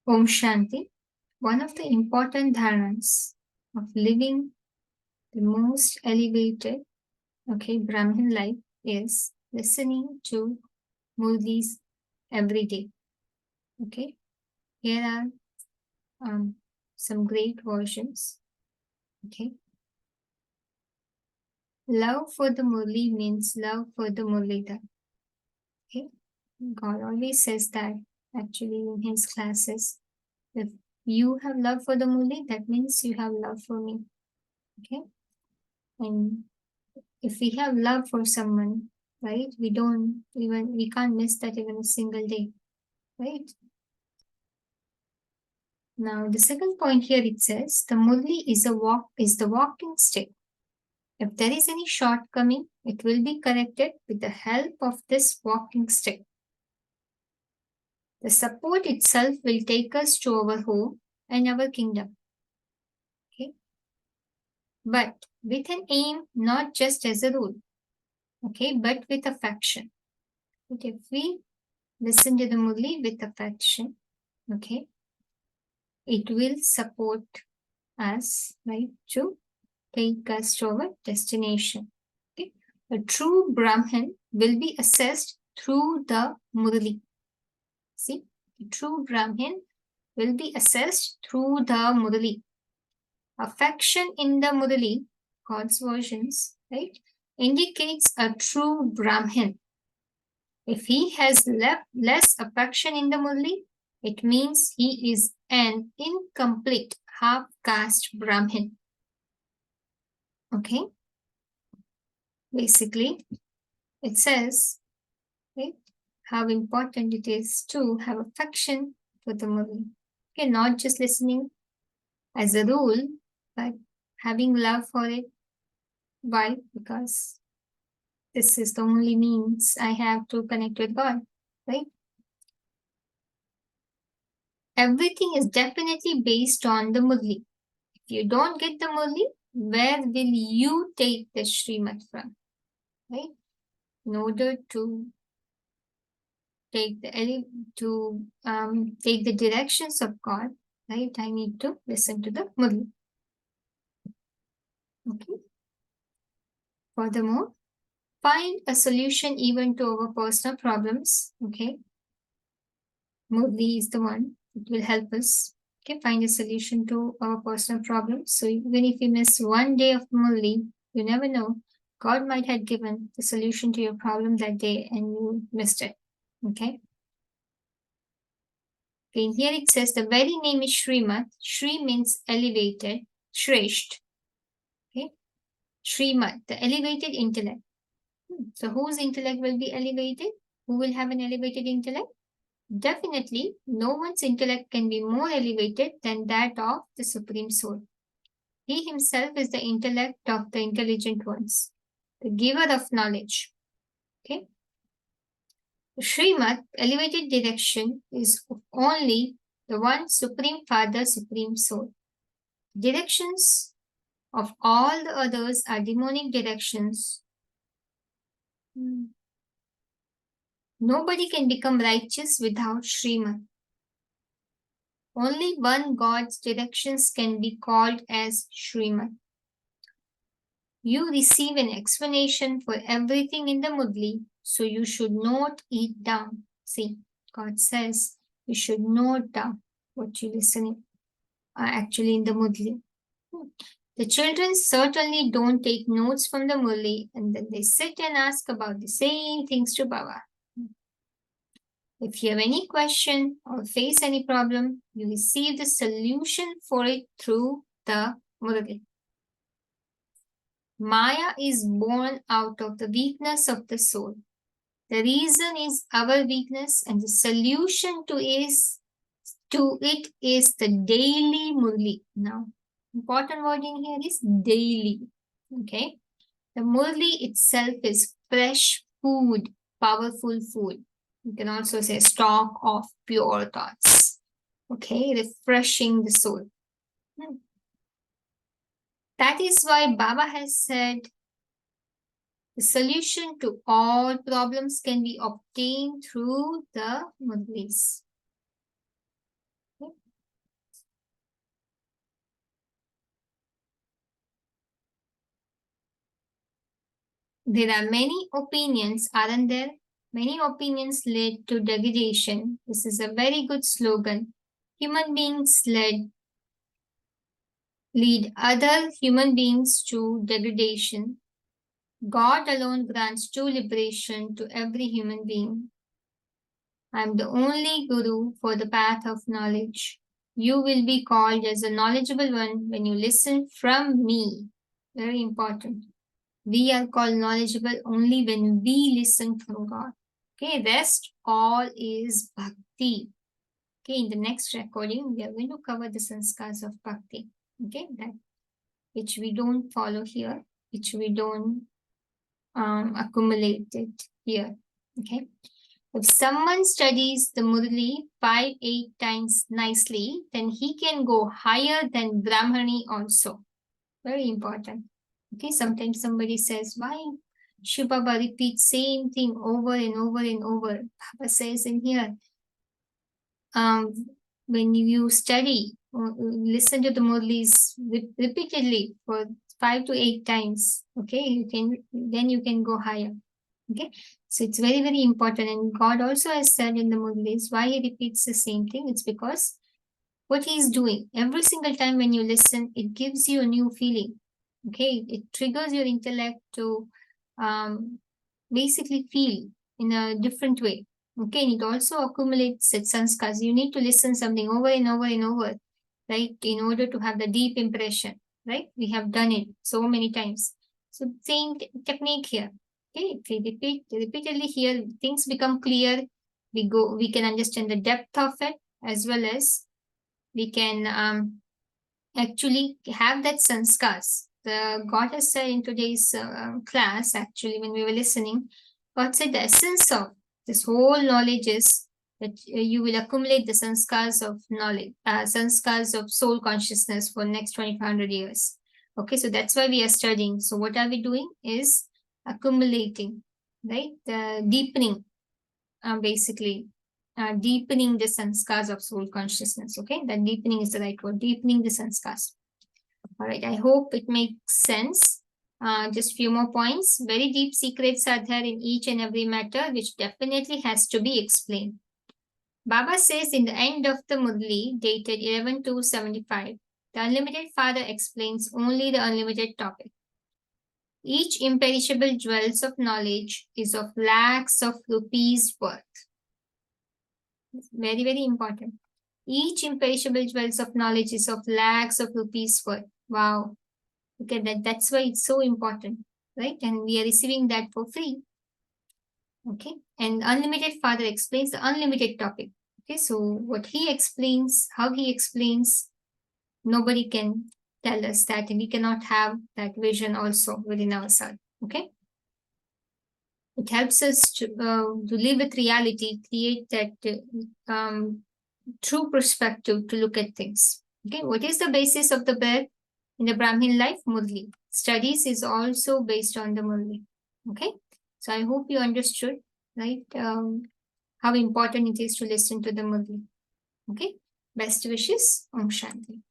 Om Shanti. One of the important dharanas of living the most elevated, Brahmin life is listening to Murlis every day. Okay, here are some great versions. Okay, love for the Murli means love for the Murlidhar. Okay, God always says that actually in his classes. If you have love for the Murli, that means you have love for me. Okay, and if we have love for someone, right, we can't miss that even a single day, right? Now the second point here, it says the Murli is the walking stick. If there is any shortcoming, it will be corrected with the help of this walking stick. The support itself will take us to our home and our kingdom. Okay, but with an aim, not just as a rule. Okay, but with affection. But if we listen to the Murli with affection, okay, it will support us, right, to take us to our destination. Okay, a true Brahmin will be assessed through the Murli. See, a true Brahmin will be assessed through the Murli. Affection in the Murli, God's versions, right, indicates a true Brahmin. If he has less affection in the Murli, it means he is an incomplete half-caste Brahmin. Okay? Basically, it says, right, how important it is to have affection for the Murli. Okay, not just listening as a rule, but having love for it. Why? Because this is the only means I have to connect with God, right? Everything is definitely based on the Murli. If you don't get the Murli, where will you take the Srimad from? Right? In order to take take the directions of God, right? I need to listen to the Murli. Okay. Furthermore, find a solution even to our personal problems. Okay. Murli is the one. It will help us. Okay, find a solution to our personal problems. So even if you miss one day of Murli, you never know. God might have given the solution to your problem that day and you missed it. Okay. Okay, here it says the very name is Srimad. Shri means elevated, Shresht. Okay. Srimad, the elevated intellect. So whose intellect will be elevated? Who will have an elevated intellect? Definitely, no one's intellect can be more elevated than that of the Supreme Soul. He himself is the intellect of the intelligent ones, the giver of knowledge. Okay. Srimad, elevated direction, is only the one Supreme Father, Supreme Soul. Directions of all the others are demonic directions. Nobody can become righteous without Srimad. Only one God's directions can be called as Srimad. You receive an explanation for everything in the Murli, so you should note it down. See, God says you should note down what you listen actually in the Murli. The children certainly don't take notes from the Murli and then they sit and ask about the same things to Baba. If you have any question or face any problem, you receive the solution for it through the Murli. Maya is born out of the weakness of the soul. The reason is our weakness, and the solution to it is the daily Murli. Now, important word in here is daily. Okay, the Murli itself is fresh food, powerful food. You can also say stock of pure thoughts. Okay, refreshing the soul. That is why Baba has said the solution to all problems can be obtained through the Murlis. Okay. There are many opinions, aren't there? Many opinions lead to degradation. This is a very good slogan. Human beings lead other human beings to degradation. God alone grants true liberation to every human being. I am the only guru for the path of knowledge. You will be called as a knowledgeable one when you listen from me. Very important. We are called knowledgeable only when we listen from God. Okay, rest all is bhakti. Okay, in the next recording, we are going to cover the sanskars of bhakti. Okay, that which we don't follow here, which we don't accumulate it here. Okay. If someone studies the Murli 5-8 times nicely, then he can go higher than Brahmani also. Very important. Okay, sometimes somebody says, why Shiv Baba repeats same thing over and over and over? Baba says in here, um, when you study, listen to the Murlis repeatedly for 5 to 8 times, okay, you can go higher. Okay, so it's very, very important. And God also has said in the Murlis why he repeats the same thing. It's because what he's doing every single time when you listen, it gives you a new feeling. Okay, it triggers your intellect to basically feel in a different way. Okay, and it also accumulates its sanskars. You need to listen something over and over and over, right, in order to have the deep impression, right? We have done it so many times. So same technique here. Okay, if we repeatedly here, things become clear. We can understand the depth of it, as well as we can actually have that sanskars. The God has said in today's class, actually, when we were listening, God said the essence of this whole knowledge is that you will accumulate the sanskars of knowledge, sanskars of soul consciousness for next 2500 years. Okay, so that's why we are studying. So what are we doing is accumulating, right? The deepening, basically deepening the sanskars of soul consciousness. Okay, that deepening is the right word, deepening the sanskars. All right, I hope it makes sense. Just few more points. Very deep secrets are there in each and every matter, which definitely has to be explained. Baba says in the end of the Murli, dated 11/2/75, the Unlimited Father explains only the unlimited topic. Each imperishable jewels of knowledge is of lakhs of rupees worth. Very, very important. Each imperishable jewels of knowledge is of lakhs of rupees worth. Wow. Okay, that's why it's so important, right? And we are receiving that for free. Okay. And Unlimited Father explains the unlimited topic. Okay, so what he explains, how he explains, nobody can tell us that, and we cannot have that vision also within ourselves. Okay. It helps us to live with reality, create that true perspective to look at things. Okay, what is the basis of the birth in the Brahmin life? Murli. Studies is also based on the Murli. Okay, so I hope you understood, right, how important it is to listen to the Murli. Okay, best wishes. Om Shanti.